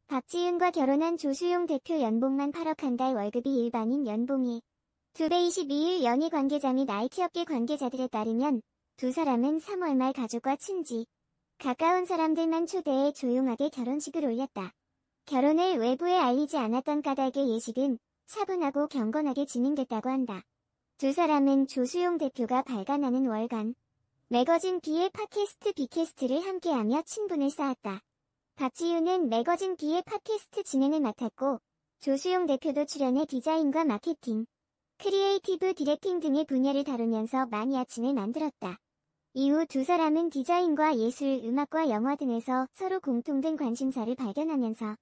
박지윤과 결혼한 조수용 대표 연봉만 8억 한 달 월급이 일반인 연봉이 2배. 22일 연예 관계자 및 IT업계 관계자들에 따르면 두 사람은 3월 말 가족과 친지, 가까운 사람들만 초대해 조용하게 결혼식을 올렸다. 결혼을 외부에 알리지 않았던 까닭의 예식은 차분하고 경건하게 진행됐다고 한다. 두 사람은 조수용 대표가 발간하는 월간 매거진 B의 팟캐스트 B캐스트를 함께하며 친분을 쌓았다. 박지윤은 매거진 B의 팟캐스트 진행을 맡았고 조수용 대표도 출연해 디자인과 마케팅, 크리에이티브 디렉팅 등의 분야를 다루면서 마니아층을 만들었다. 이후 두 사람은 디자인과 예술, 음악과 영화 등에서 서로 공통된 관심사를 발견하면서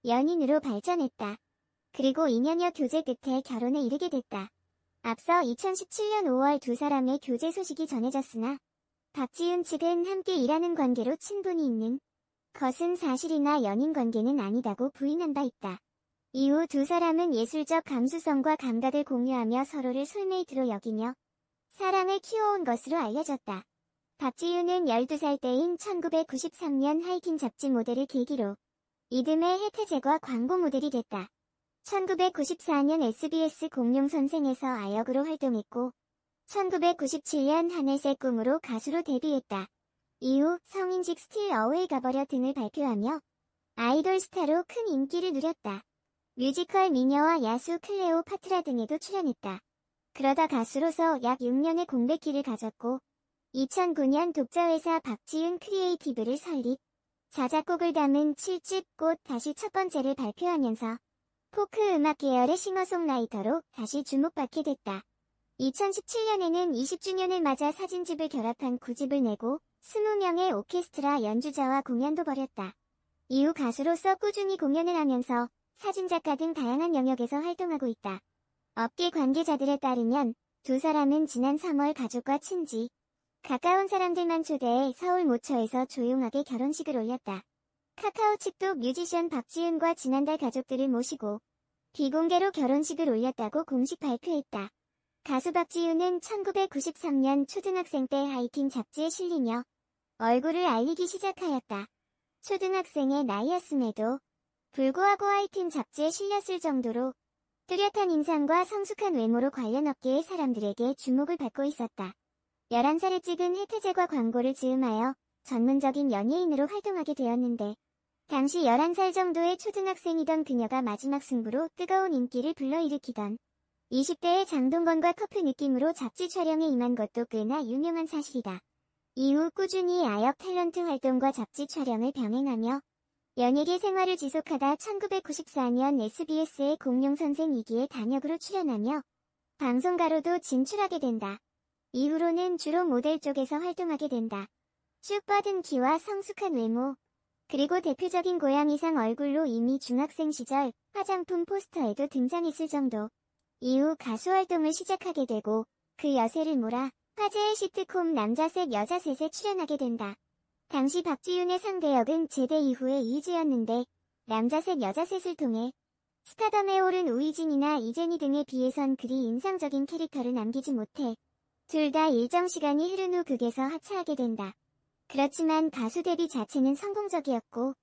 연인으로 발전했다. 그리고 2년여 교제 끝에 결혼에 이르게 됐다. 앞서 2017년 5월 두 사람의 교제 소식이 전해졌으나 박지윤 측은 함께 일하는 관계로 친분이 있는 것은 사실이나 연인 관계는 아니다고 부인한 바 있다. 이후 두 사람은 예술적 감수성과 감각을 공유하며 서로를 소울메이트로 여기며 사랑을 키워온 것으로 알려졌다. 박지윤은 12살 때인 1993년 하이틴 잡지 모델을 계기로 이듬해 혜태제과 광고 모델이 됐다. 1994년 SBS 공룡선생에서 아역으로 활동했고 1997년 하늘색 꿈으로 가수로 데뷔했다. 이후 성인직 스틸 어웨이 가버려 등을 발표하며 아이돌 스타로 큰 인기를 누렸다. 뮤지컬 미녀와 야수 클레오파트라 등에도 출연했다. 그러다 가수로서 약 6년의 공백기를 가졌고 2009년 독자회사 박지윤 크리에이티브를 설립, 자작곡을 담은 7집 꽃 다시 첫 번째를 발표하면서 포크 음악 계열의 싱어송라이터로 다시 주목받게 됐다. 2017년에는 20주년을 맞아 사진집을 결합한 9집을 내고 20명의 오케스트라 연주자와 공연도 벌였다. 이후 가수로서 꾸준히 공연을 하면서 사진작가 등 다양한 영역에서 활동하고 있다. 업계 관계자들에 따르면 두 사람은 지난 3월 가족과 친지, 가까운 사람들만 초대해 서울 모처에서 조용하게 결혼식을 올렸다. 카카오 측도 뮤지션 박지윤과 지난달 가족들을 모시고 비공개로 결혼식을 올렸다고 공식 발표했다. 가수 박지윤은 1993년 초등학생 때 하이틴 잡지에 실리며 얼굴을 알리기 시작하였다. 초등학생의 나이였음에도 불구하고 하이틴 잡지에 실렸을 정도로 뚜렷한 인상과 성숙한 외모로 관련 업계의 사람들에게 주목을 받고 있었다. 11살에 찍은 혜태제과 광고를 즈음하여 전문적인 연예인으로 활동하게 되었는데 당시 11살 정도의 초등학생이던 그녀가 마지막 승부로 뜨거운 인기를 불러일으키던 20대의 장동건과 커플 느낌으로 잡지 촬영에 임한 것도 꽤나 유명한 사실이다. 이후 꾸준히 아역 탤런트 활동과 잡지 촬영을 병행하며 연예계 생활을 지속하다 1994년 SBS의 공룡선생 2기에 단역으로 출연하며 방송가로도 진출하게 된다. 이후로는 주로 모델 쪽에서 활동하게 된다. 쭉 뻗은 키와 성숙한 외모, 그리고 대표적인 고양이상 얼굴로 이미 중학생 시절 화장품 포스터에도 등장했을 정도. 이후 가수 활동을 시작하게 되고 그 여세를 몰아 화제의 시트콤 남자셋 여자셋에 출연하게 된다. 당시 박지윤의 상대역은 제대 이후의 이희주였는데 남자셋 여자셋을 통해 스타덤에 오른 우이진이나 이재니 등에 비해선 그리 인상적인 캐릭터를 남기지 못해 둘 다 일정 시간이 흐른 후 극에서 하차하게 된다. 그렇지만 가수 데뷔 자체는 성공적이었고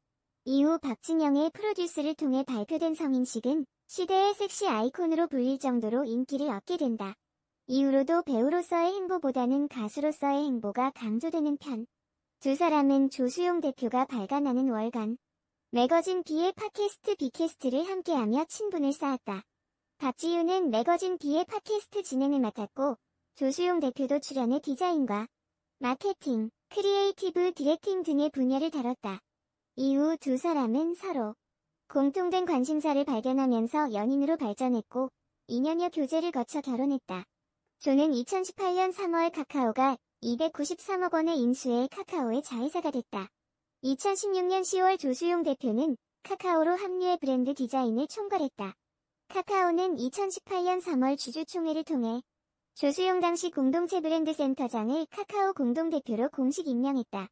이후 박진영의 프로듀스를 통해 발표된 성인식은 시대의 섹시 아이콘으로 불릴 정도로 인기를 얻게 된다. 이후로도 배우로서의 행보보다는 가수로서의 행보가 강조되는 편. 두 사람은 조수용 대표가 발간하는 월간 매거진 B의 팟캐스트 B캐스트를 함께하며 친분을 쌓았다. 박지윤은 매거진 B의 팟캐스트 진행을 맡았고 조수용 대표도 출연해 디자인과 마케팅, 크리에이티브 디렉팅 등의 분야를 다뤘다. 이후 두 사람은 서로 공통된 관심사를 발견하면서 연인으로 발전했고 2년여 교제를 거쳐 결혼했다. 조는 2018년 3월 카카오가 293억 원의 인수해 카카오의 자회사가 됐다. 2016년 10월 조수용 대표는 카카오로 합류해 브랜드 디자인을 총괄했다. 카카오는 2018년 3월 주주총회를 통해 조수용 당시 공동체 브랜드 센터장을 카카오 공동대표로 공식 임명했다.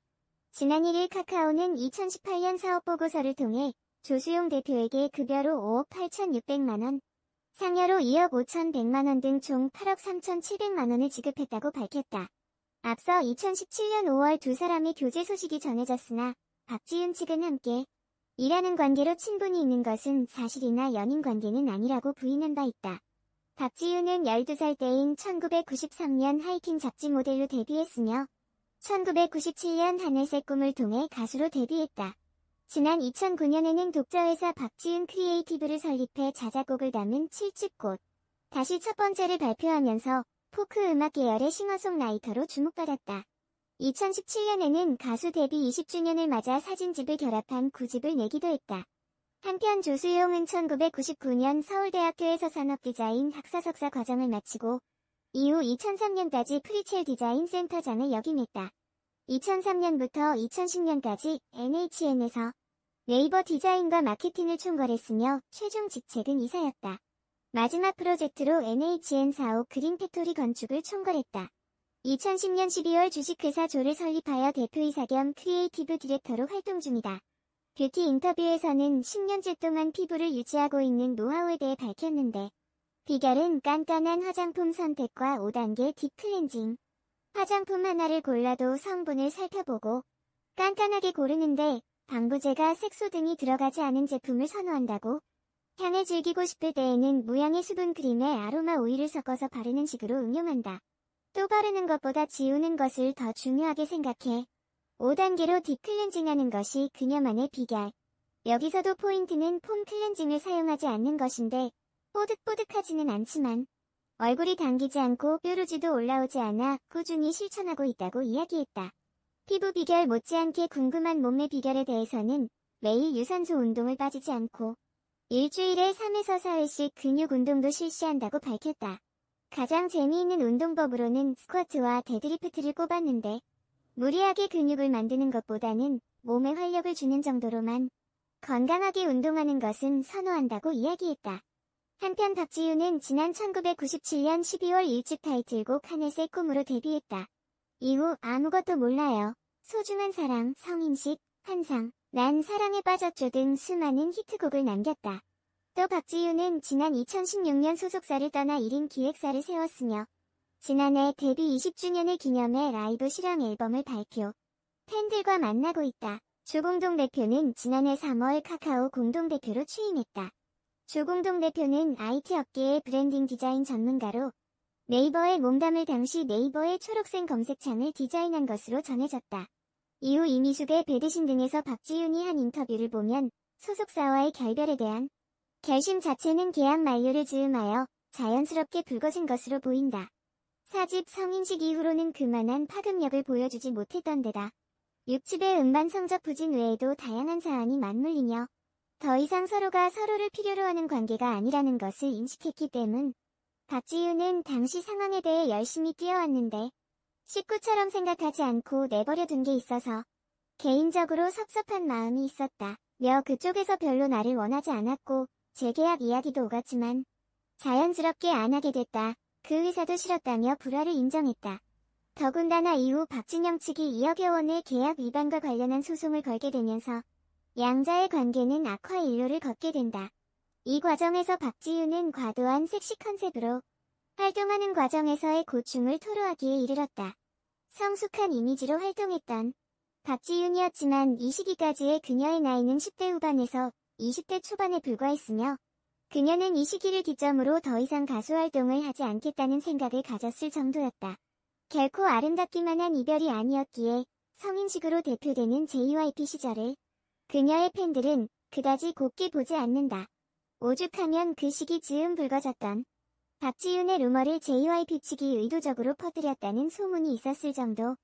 지난 1일 카카오는 2018년 사업보고서를 통해 조수용 대표에게 급여로 5억 8,600만 원, 상여로 2억 5,100만 원 등 총 8억 3,700만 원을 지급했다고 밝혔다. 앞서 2017년 5월 두 사람의 교제 소식이 전해졌으나 박지윤 측은 함께 이라는 관계로 친분이 있는 것은 사실이나 연인 관계는 아니라고 부인한 바 있다. 박지윤은 12살 때인 1993년 하이틴 잡지 모델로 데뷔했으며 1997년 하늘색 꿈을 통해 가수로 데뷔했다. 지난 2009년에는 독자회사 박지윤 크리에이티브를 설립해 자작곡을 담은 7집꽃 다시 첫 번째를 발표하면서 포크 음악 계열의 싱어송라이터로 주목받았다. 2017년에는 가수 데뷔 20주년을 맞아 사진집을 결합한 9집을 내기도 했다. 한편 조수용은 1999년 서울대학교에서 산업디자인 학사 석사 과정을 마치고 이후 2003년까지 프리첼 디자인 센터장을 역임했다. 2003년부터 2010년까지 NHN에서 네이버 디자인과 마케팅을 총괄했으며 최종 직책은 이사였다. 마지막 프로젝트로 NHN 4호 그린 팩토리 건축을 총괄했다. 2010년 12월 주식회사 조를 설립하여 대표이사 겸 크리에이티브 디렉터로 활동 중이다. 뷰티 인터뷰에서는 10년째 동안 피부를 유지하고 있는 노하우에 대해 밝혔는데 비결은 깐깐한 화장품 선택과 5단계 딥 클렌징. 화장품 하나를 골라도 성분을 살펴보고 깐깐하게 고르는데 방부제가 색소 등이 들어가지 않은 제품을 선호한다고. 향을 즐기고 싶을 때에는 무향의 수분 크림에 아로마 오일을 섞어서 바르는 식으로 응용한다. 또 바르는 것보다 지우는 것을 더 중요하게 생각해 5단계로 딥 클렌징하는 것이 그녀만의 비결. 여기서도 포인트는 폼 클렌징을 사용하지 않는 것인데 뽀득뽀득하지는 않지만 얼굴이 당기지 않고 뾰루지도 올라오지 않아 꾸준히 실천하고 있다고 이야기했다. 피부 비결 못지않게 궁금한 몸매 비결에 대해서는 매일 유산소 운동을 빠지지 않고 일주일에 3에서 4회씩 근육 운동도 실시한다고 밝혔다. 가장 재미있는 운동법으로는 스쿼트와 데드리프트를 꼽았는데 무리하게 근육을 만드는 것보다는 몸에 활력을 주는 정도로만 건강하게 운동하는 것은 선호한다고 이야기했다. 한편 박지윤은 지난 1997년 12월 1집 타이틀곡 하늘색 꿈으로 데뷔했다. 이후 아무것도 몰라요, 소중한 사랑, 성인식, 환상, 난 사랑에 빠졌죠 등 수많은 히트곡을 남겼다. 또 박지윤은 지난 2016년 소속사를 떠나 1인 기획사를 세웠으며 지난해 데뷔 20주년을 기념해 라이브 실황 앨범을 발표. 팬들과 만나고 있다. 조공동 대표는 지난해 3월 카카오 공동대표로 취임했다. 조공동 대표는 IT 업계의 브랜딩 디자인 전문가로 네이버에 몸담을 당시 네이버의 초록색 검색창을 디자인한 것으로 전해졌다. 이후 이미숙의 배드신 등에서 박지윤이 한 인터뷰를 보면 소속사와의 결별에 대한 결심 자체는 계약 만료를 즈음하여 자연스럽게 불거진 것으로 보인다. 4집 성인식 이후로는 그만한 파급력을 보여주지 못했던 데다 6집의 음반 성적 부진 외에도 다양한 사안이 맞물리며 더 이상 서로가 서로를 필요로 하는 관계가 아니라는 것을 인식했기 때문 박지윤은 당시 상황에 대해 열심히 뛰어왔는데 식구처럼 생각하지 않고 내버려둔 게 있어서 개인적으로 섭섭한 마음이 있었다. 며 그쪽에서 별로 나를 원하지 않았고 재계약 이야기도 오갔지만 자연스럽게 안 하게 됐다. 그 의사도 싫었다며 불화를 인정했다. 더군다나 이후 박진영 측이 2억여 원의 계약 위반과 관련한 소송을 걸게 되면서 양자의 관계는 악화 일로를 걷게 된다. 이 과정에서 박지윤은 과도한 섹시 컨셉으로 활동하는 과정에서의 고충을 토로하기에 이르렀다. 성숙한 이미지로 활동했던 박지윤이었지만 이 시기까지의 그녀의 나이는 10대 후반에서 20대 초반에 불과했으며 그녀는 이 시기를 기점으로 더 이상 가수 활동을 하지 않겠다는 생각을 가졌을 정도였다. 결코 아름답기만 한 이별이 아니었기에 성인식으로 대표되는 JYP 시절을 그녀의 팬들은 그다지 곱게 보지 않는다. 오죽하면 그 시기 즈음 불거졌던 박지윤의 루머를 JYP 측이 의도적으로 퍼뜨렸다는 소문이 있었을 정도.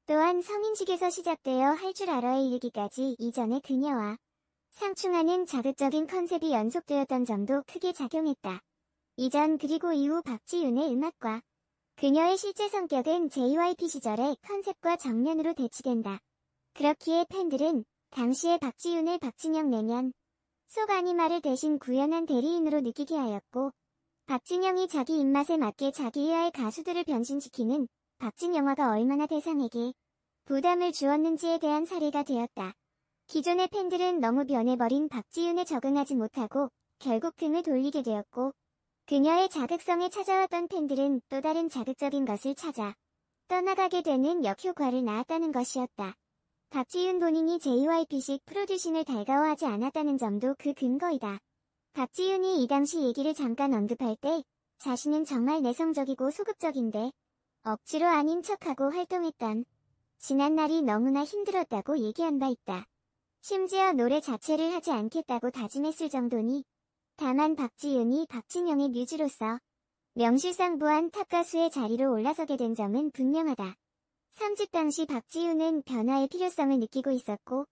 또한 성인식에서 시작되어 할 줄 알아에 이르기까지 이전의 그녀와 상충하는 자극적인 컨셉이 연속되었던 점도 크게 작용했다. 이전 그리고 이후 박지윤의 음악과 그녀의 실제 성격은 JYP 시절의 컨셉과 정면으로 대치된다. 그렇기에 팬들은 당시의 박지윤을 박진영 내면 속 아니마를 대신 구현한 대리인으로 느끼게 하였고 박진영이 자기 입맛에 맞게 자기의 할 가수들을 변신시키는 박진영화가 얼마나 대상에게 부담을 주었는지에 대한 사례가 되었다. 기존의 팬들은 너무 변해버린 박지윤에 적응하지 못하고 결국 등을 돌리게 되었고 그녀의 자극성에 찾아왔던 팬들은 또 다른 자극적인 것을 찾아 떠나가게 되는 역효과를 낳았다는 것이었다. 박지윤 본인이 JYP식 프로듀싱을 달가워하지 않았다는 점도 그 근거이다. 박지윤이 이 당시 얘기를 잠깐 언급할 때 자신은 정말 내성적이고 소극적인데 억지로 아닌 척하고 활동했던 지난날이 너무나 힘들었다고 얘기한 바 있다. 심지어 노래 자체를 하지 않겠다고 다짐했을 정도니 다만 박지윤이 박진영의 뮤즈로서 명실상부한 탑가수의 자리로 올라서게 된 점은 분명하다. 3집 당시 박지윤은 변화의 필요성을 느끼고 있었고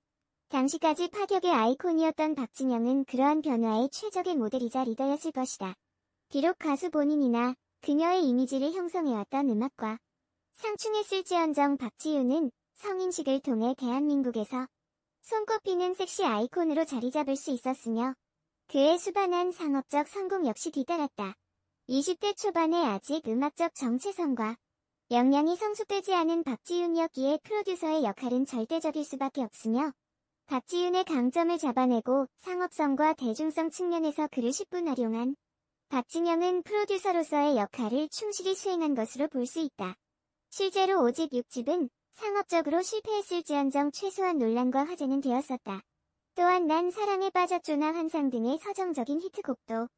당시까지 파격의 아이콘이었던 박진영은 그러한 변화의 최적의 모델이자 리더였을 것이다. 비록 가수 본인이나 그녀의 이미지를 형성해왔던 음악과 상충했을지언정 박지윤은 성인식을 통해 대한민국에서 손꼽히는 섹시 아이콘으로 자리 잡을 수 있었으며 그의 수반한 상업적 성공 역시 뒤따랐다. 20대 초반에 아직 음악적 정체성과 역량이 성숙되지 않은 박지윤이었기에 프로듀서의 역할은 절대적일 수밖에 없으며 박지윤의 강점을 잡아내고 상업성과 대중성 측면에서 그를 10분 활용한 박진영은 프로듀서로서의 역할을 충실히 수행한 것으로 볼 수 있다. 실제로 5집 6집은 상업적으로 실패했을지언정 최소한 논란과 화제는 되었었다. 또한 난 사랑에 빠졌죠나 환상 등의 서정적인 히트곡도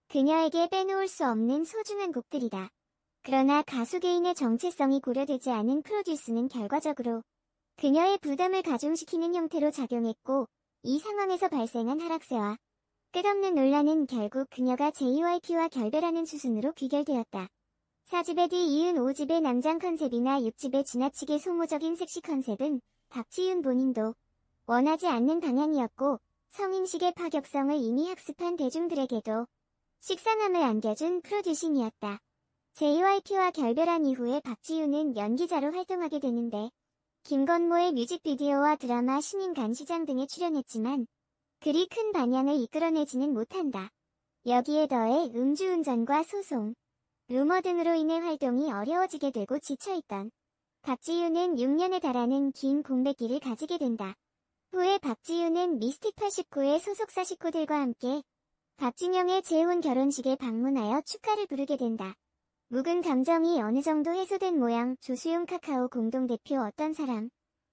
그녀에게 빼놓을 수 없는 소중한 곡들이다. 그러나 가수 개인의 정체성이 고려되지 않은 프로듀스는 결과적으로 그녀의 부담을 가중시키는 형태로 작용했고 이 상황에서 발생한 하락세와 끝없는 논란은 결국 그녀가 JYP와 결별하는 수순으로 귀결되었다. 4집에 뒤 이은 5집의 남장 컨셉이나 6집의 지나치게 소모적인 섹시 컨셉은 박지윤 본인도 원하지 않는 방향이었고 성인식의 파격성을 이미 학습한 대중들에게도 식상함을 안겨준 프로듀싱이었다. JYP와 결별한 이후에 박지윤은 연기자로 활동하게 되는데 김건모의 뮤직비디오와 드라마 신인 간시장 등에 출연했지만 그리 큰 반향을 이끌어내지는 못한다. 여기에 더해 음주운전과 소송, 루머 등으로 인해 활동이 어려워지게 되고 지쳐있던 박지윤은 6년에 달하는 긴 공백기를 가지게 된다. 후에 박지윤은 미스틱 89의 소속사 식구들과 함께 박진영의 재혼 결혼식에 방문하여 축가를 부르게 된다. 묵은 감정이 어느 정도 해소된 모양. 조수용 카카오 공동대표 어떤 사람.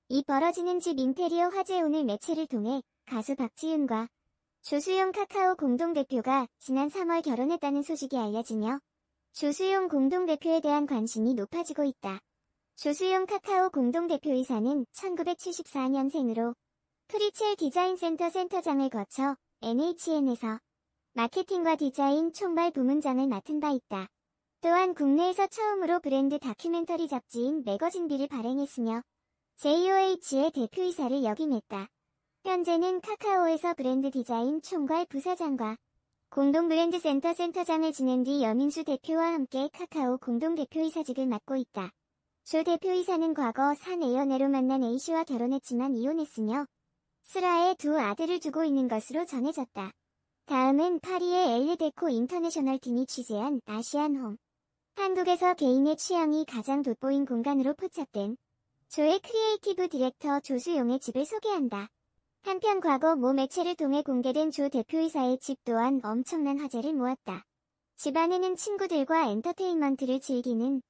이 벌어지는 집 임페리어 화제. 오늘 매체를 통해 가수 박지윤과 조수용 카카오 공동대표가 지난 3월 결혼했다는 소식이 알려지며 조수용 공동대표에 대한 관심이 높아지고 있다. 조수용 카카오 공동대표이사는 1974년생으로 프리첼 디자인센터 센터장을 거쳐 NHN에서 마케팅과 디자인 총괄 부문장을 맡은 바 있다. 또한 국내에서 처음으로 브랜드 다큐멘터리 잡지인 매거진비를 발행했으며 JOH의 대표이사를 역임했다. 현재는 카카오에서 브랜드 디자인 총괄 부사장과 공동 브랜드 센터장을 지낸 뒤 여민수 대표와 함께 카카오 공동대표이사직을 맡고 있다. 조 대표이사는 과거 산 에어네로 만난 A씨와 결혼했지만 이혼했으며 슬하에 두 아들을 두고 있는 것으로 전해졌다. 다음은 파리의 엘르데코 인터내셔널 팀이 취재한 아시안홈. 한국에서 개인의 취향이 가장 돋보인 공간으로 포착된 조의 크리에이티브 디렉터 조수용의 집을 소개한다. 한편 과거 모 매체를 통해 공개된 조 대표이사의 집 또한 엄청난 화제를 모았다. 집 안에는 친구들과 엔터테인먼트를 즐기는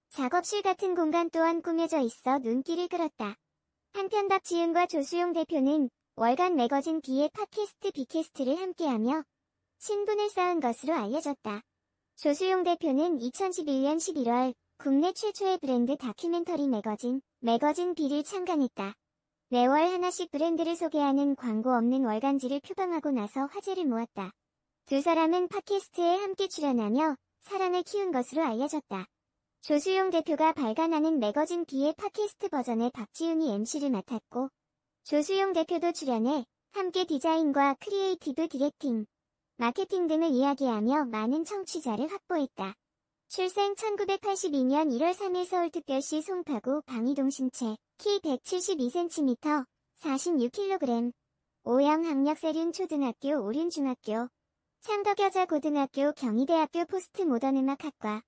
작업실 같은 공간 또한 꾸며져 있어 눈길을 끌었다. 한편 박지윤과 조수용 대표는 월간 매거진 B의 팟캐스트 B캐스트를 함께하며 친분을 쌓은 것으로 알려졌다. 조수용 대표는 2011년 11월 국내 최초의 브랜드 다큐멘터리 매거진 B를 창간했다. 매월 하나씩 브랜드를 소개하는 광고 없는 월간지를 표방하고 나서 화제를 모았다. 두 사람은 팟캐스트에 함께 출연하며 사랑을 키운 것으로 알려졌다. 조수용 대표가 발간하는 매거진 B의 팟캐스트 버전에 박지윤이 MC를 맡았고 조수용 대표도 출연해 함께 디자인과 크리에이티브 디렉팅, 마케팅 등을 이야기하며 많은 청취자를 확보했다. 출생 1982년 1월 3일 서울특별시 송파구 방이동 신체, 키 172cm, 46kg, 오영 학력세륜 초등학교 오륜 중학교, 창덕여자고등학교 경희대학교 포스트모던음악학과,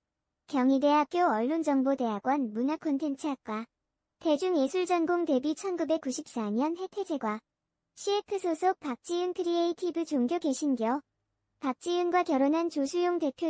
경희대학교 언론정보대학원 문화콘텐츠학과, 대중예술전공 데뷔 1994년 해태제과, CF 소속 박지윤 크리에이티브 종교 개신교, 박지윤과 결혼한 조수용 대표